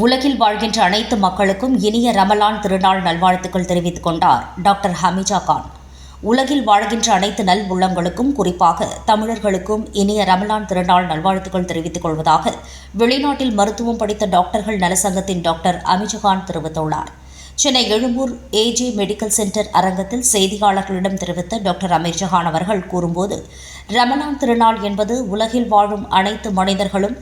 உலகில் வாழ்கின்ற அனைத்து மக்களுக்கும் இனிய ரமலான் திருநாள் நல்வாழ்த்துக்கள் தெரிவித்துக் கொண்டார் டாக்டர் ஹமீஜா கான். உலகில் வாழ்கின்ற அனைத்து நல் உள்ளங்களுக்கும், குறிப்பாக தமிழர்களுக்கும் இனிய ரமலான் திருநாள் நல்வாழ்த்துக்கள் தெரிவித்துக் கொள்வதாக வெளிநாட்டில் மருத்துவம் படித்த டாக்டர்கள் நலசங்கத்தின் டாக்டர் அமீஜா கான் தெரிவித்துள்ளார். Chennai Egmore AJ medical centre அரங்கத்தில் செய்தியாளர்களிடம் தெரிவித்த டாக்டர் அமீஜா கான் அவர்கள் கூறும்போது, ரமலான் திருநாள் என்பது உலகில் வாழும் அனைத்து மனிதர்களும்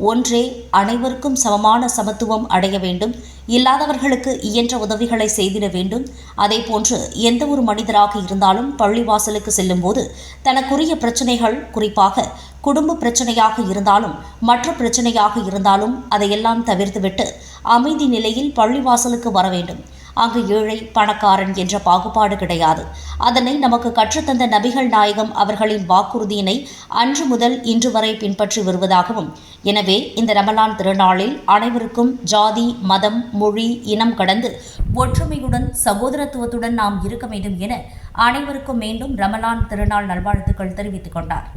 ஒன்றே, அனைவருக்கும் சமமான சமத்துவம் அடைய வேண்டும், இல்லாதவர்களுக்கு இயன்ற உதவிகளை செய்திட வேண்டும். அதேபோன்று எந்த ஒரு மனிதராக இருந்தாலும் பள்ளிவாசலுக்கு செல்லும்போது தனக்குரிய பிரச்சனைகள், குறிப்பாக குடும்ப பிரச்சனையாக இருந்தாலும் மற்ற பிரச்சனையாக இருந்தாலும் அதையெல்லாம் தவிர்த்துவிட்டு அமைதி நிலையில் பள்ளிவாசலுக்கு வர வேண்டும். அங்கு ஏழை பணக்காரன் என்ற பாகுபாடு கிடையாது. அதனை நமக்கு கற்றுத்தந்த நபிகள் நாயகம் அவர்களின் வாக்குறுதியினை அன்று முதல் இன்று வரை பின்பற்றி வருவதாகவும், எனவே இந்த ரமலான் திருநாளில் அனைவருக்கும் ஜாதி, மதம், மொழி, இனம் கடந்து ஒற்றுமையுடன் சகோதரத்துவத்துடன் நாம் இருக்க வேண்டும் என அனைவருக்கும் மீண்டும் ரமலான் திருநாள் நல்வாழ்த்துக்கள் தெரிவித்துக் கொண்டார்.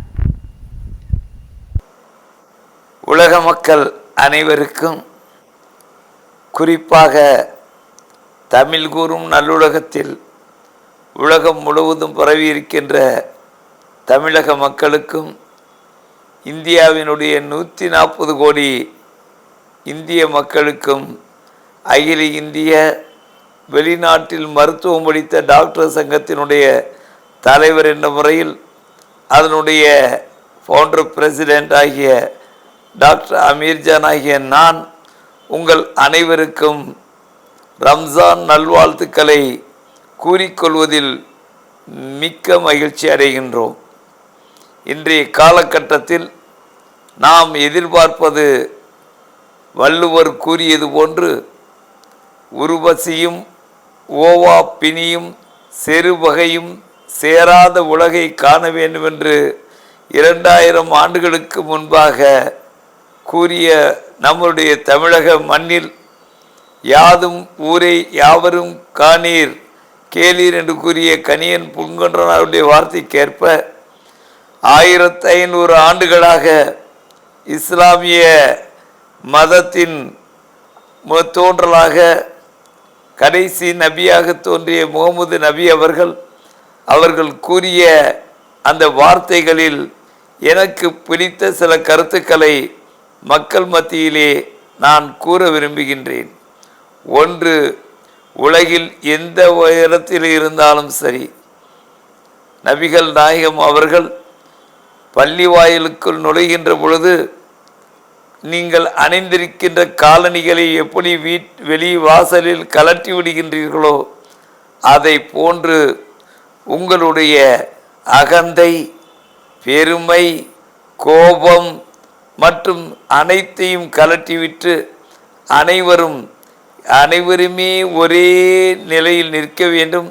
உலக மக்கள் அனைவருக்கும், குறிப்பாக தமிழ் கூறும் நல்லுலகத்தில் உலகம் முழுவதும் பரவியிருக்கின்ற தமிழக மக்களுக்கும், இந்தியாவினுடைய 140 கோடி இந்திய மக்களுக்கும், அகில இந்திய வெளிநாட்டில் மருத்துவம் படித்த டாக்டர் சங்கத்தினுடைய தலைவர் என்ற முறையில் அதனுடைய ஃபவுண்டர் பிரசிடென்ட் ஆகிய டாக்டர் அமீர்ஜான் ஆகிய நான் உங்கள் அனைவருக்கும் ரம்ஜான் நல்வாழ்த்துக்களை கூறிக்கொள்வதில் மிக்க மகிழ்ச்சி அடைகின்றோம். இன்றைய காலகட்டத்தில் நாம் எதிர்பார்ப்பது வள்ளுவர் கூறியது போன்று, உருவசியும் ஓவா பிணியும் செருவகையும் சேராத உலகை காண வேண்டுமென்று 2000 ஆண்டுகளுக்கு முன்பாக கூறிய நம்முடைய தமிழக மண்ணில் யாதும் ஊரை யாவரும் காணீர் கேளீர் என்று கூறிய கணியன் பூங்கொன்றனாருடைய வார்த்தைக்கேற்ப 1500 ஆண்டுகளாக இஸ்லாமிய மதத்தின் தோன்றலாக கடைசி நபியாக தோன்றிய முகமது நபி அவர்கள் கூறிய அந்த வார்த்தைகளில் எனக்கு பிடித்த சில கருத்துக்களை மக்கள் மத்தியிலே நான் கூற விரும்புகின்றேன். ஒன்று, உலகில் எந்த உயரத்தில் இருந்தாலும் சரி, நபிகள் நாயகம் அவர்கள் பள்ளி வாயிலுக்குள் நுழைகின்ற பொழுது நீங்கள் அணிந்திருக்கின்ற காலணிகளை எப்படி வெளி வாசலில் கலட்டி விடுகின்றீர்களோ அதை போன்று உங்களுடைய அகந்தை, பெருமை, கோபம் மற்றும் அனைத்தையும் கலட்டிவிட்டு அனைவருமே ஒரே நிலையில் நிற்க வேண்டும்.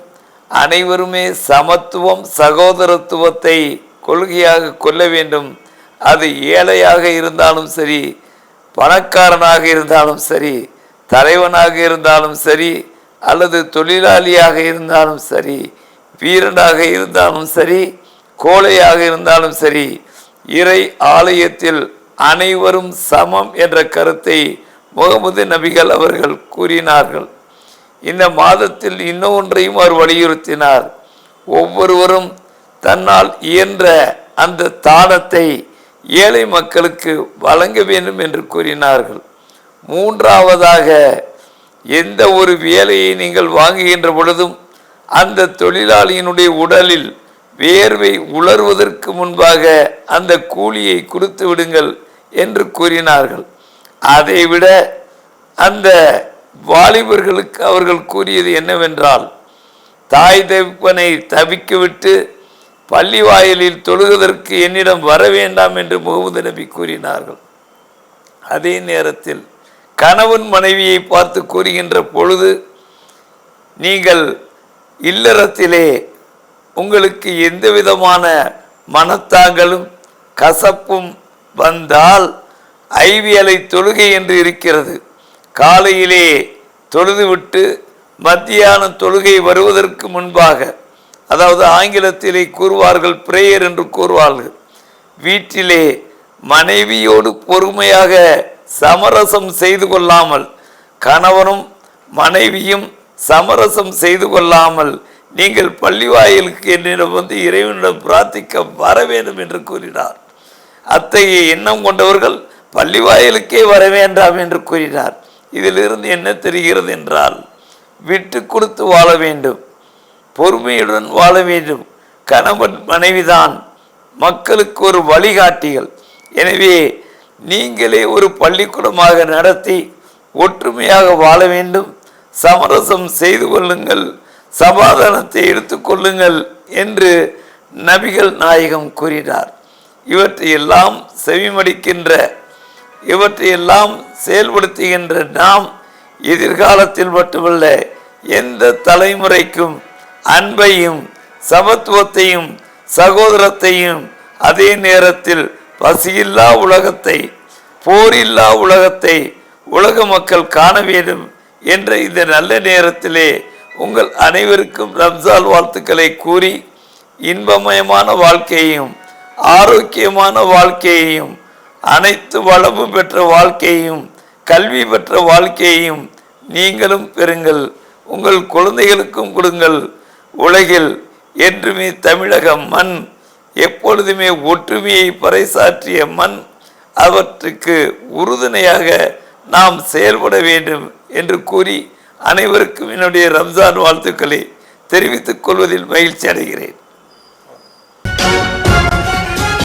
அனைவருமே சமத்துவம், சகோதரத்துவத்தை கொள்கையாக கொள்ள வேண்டும். அது ஏழையாக இருந்தாலும் சரி, பணக்காரனாக இருந்தாலும் சரி, தலைவனாக இருந்தாலும் சரி, அல்லது தொழிலாளியாக இருந்தாலும் சரி, வீரனாக இருந்தாலும் சரி, கோழையாக இருந்தாலும் சரி, இறை ஆலயத்தில் அனைவரும் சமம் என்ற கருத்தை முகமது நபிகள் அவர்கள் கூறினார்கள். இந்த மாதத்தில் இன்னொன்றையும் அவர் வலியுறுத்தினார். ஒவ்வொருவரும் தன்னால் இயன்ற அந்த தானத்தை ஏழை மக்களுக்கு வழங்க வேண்டும் என்று கூறினார்கள். மூன்றாவதாக, எந்த ஒரு வேலையை நீங்கள் வாங்குகின்ற பொழுதும் அந்த தொழிலாளியினுடைய உடலில் வேர்வை உலர்வதற்கு முன்பாக அந்த கூலியை கொடுத்து விடுங்கள் என்று கூறினார்கள். அதைவிட அந்த வாலிபர்களுக்கு அவர்கள் கூறியது என்னவென்றால், தாய் தகப்பனை தவிக்கவிட்டு பள்ளி வாயிலில் தொழுவதற்கு என்னிடம் வர வேண்டாம் என்று முகமது நபி கூறினார்கள். அதே நேரத்தில் கணவன் மனைவியை பார்த்து கூறுகின்ற பொழுது, நீங்கள் இல்லறத்திலே உங்களுக்கு எந்த விதமான மனத்தாங்களும் கசப்பும் வந்தால் ஐவியலை தொழுகை என்று இருக்கிறது. காலையிலே தொழுதுவிட்டு மத்தியான தொழுகை வருவதற்கு முன்பாக, அதாவது ஆங்கிலத்திலே கூறுவார்கள் பிரேயர் என்று கூறுவார்கள், வீட்டிலே மனைவியோடு பொறுமையாக சமரசம் செய்து கொள்ளாமல் கணவனும் மனைவியும் சமரசம் செய்து கொள்ளாமல் நீங்கள் பள்ளிவாயிலுக்கு என்னிடம் வந்து இறைவனிடம் பிரார்த்திக்க வர வேண்டும் என்று கூறினார். அத்தகைய எண்ணம் கொண்டவர்கள் பள்ளிவாயிலுக்கே வர வேண்டாம் என்று கூறினார். இதிலிருந்து என்ன தெரிகிறது என்றால், விட்டு கொடுத்து வாழ வேண்டும், பொறுமையுடன் வாழ வேண்டும். கணவன் மனைவிதான் மக்களுக்கு ஒரு வழிகாட்டிகள். எனவே நீங்களே ஒரு பள்ளிக்கூடமாக நடத்தி ஒற்றுமையாக வாழ வேண்டும். சமரசம் செய்து கொள்ளுங்கள், சமாதானத்தை எடுத்துக்கொள்ளுங்கள் என்று நபிகள் நாயகம் கூறினார். இவற்றையெல்லாம் செவிமடிக்கின்ற, இவற்றையெல்லாம் செயல்படுத்துகின்ற நாம் எதிர்காலத்தில் மட்டுமல்ல, எந்த தலைமுறைக்கும் அன்பையும் சமத்துவத்தையும் சகோதரத்தையும், அதே நேரத்தில் பசியில்லா உலகத்தை, போரில்லா உலகத்தை உலக மக்கள் காண வேண்டும் என்ற இந்த நல்ல நேரத்திலே உங்கள் அனைவருக்கும் ரம்ஜான் வாழ்த்துக்களை கூறி, இன்பமயமான வாழ்க்கையையும் ஆரோக்கியமான வாழ்க்கையையும் அனைத்து வளமும் பெற்ற வாழ்க்கையையும் கல்வி பெற்ற வாழ்க்கையையும் நீங்களும் பெறுங்கள், உங்கள் குழந்தைகளுக்கும் கொடுங்கள். உலகில் என்றுமே தமிழக மண் எப்பொழுதுமே ஒற்றுமையை பறைசாற்றிய மண். அவற்றுக்கு உறுதுணையாக நாம் செயல்பட வேண்டும் என்று கூறி அனைவருக்கும் என்னுடைய ரம்ஜான் வாழ்த்துக்களை தெரிவித்துக் கொள்வதில் மகிழ்ச்சி அடைகிறேன்.